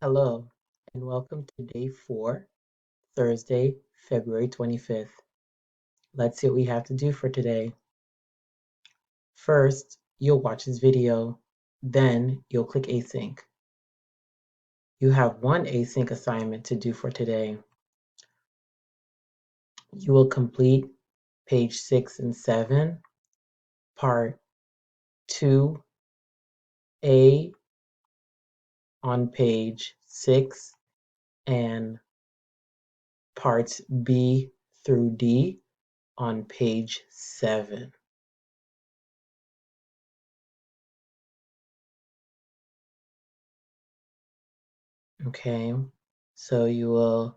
Hello, and welcome to day 4, Thursday, February 25th. Let's see what we have to do for today. First, you'll watch this video, then you'll click Async. You have one async assignment to do for today. You will complete page 6 and 7, part 2A on page 6, and parts B through D on page 7. Okay, so you will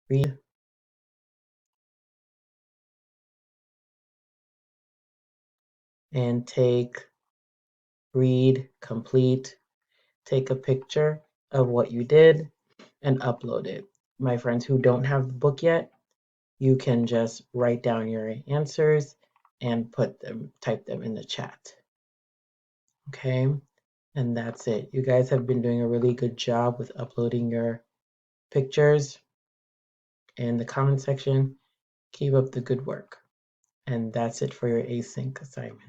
read and read, complete, take a picture of what you did and upload it. My friends who don't have the book yet, you can just write down your answers and type them in the chat. Okay, and that's it. You guys have been doing a really good job with uploading your pictures in the comment section. Keep up the good work. And that's it for your async assignment.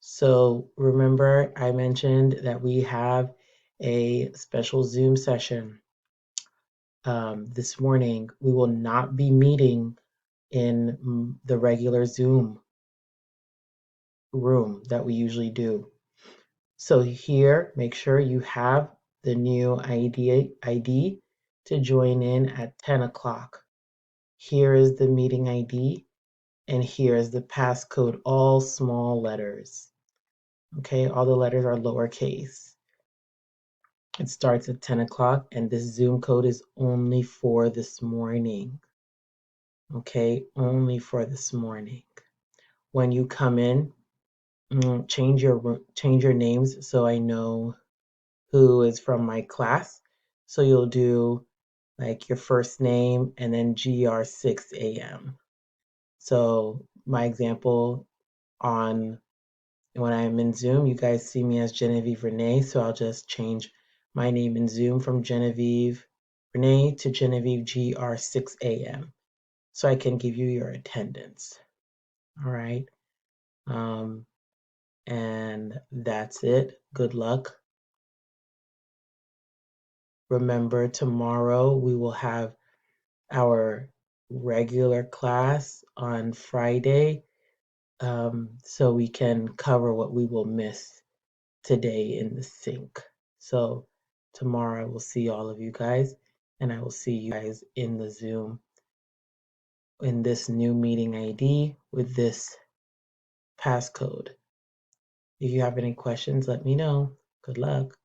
So remember, I mentioned that we have a special Zoom session this morning. We will not be meeting in the regular Zoom room that we usually do. So here, make sure you have the new ID to join in at 10 o'clock. Here is the meeting ID, and here is the passcode, all small letters. Okay, all the letters are lowercase. It starts at 10 o'clock, and this Zoom code is only for this morning. Okay, only for this morning. When you come in, change your names so I know who is from my class. So you'll do like your first name and then GR6AM. So my example on when I'm in Zoom, you guys see me as Genevieve Renee, so I'll just change my name in Zoom from Genevieve Renee to Genevieve GR6AM so I can give you your attendance. All right. And that's it. Good luck. Remember, tomorrow we will have our regular class on Friday, so we can cover what we will miss today in the sync. So tomorrow I will see all of you guys, and I will see you guys in the Zoom in this new meeting ID with this passcode. If you have any questions, let me know. Good luck.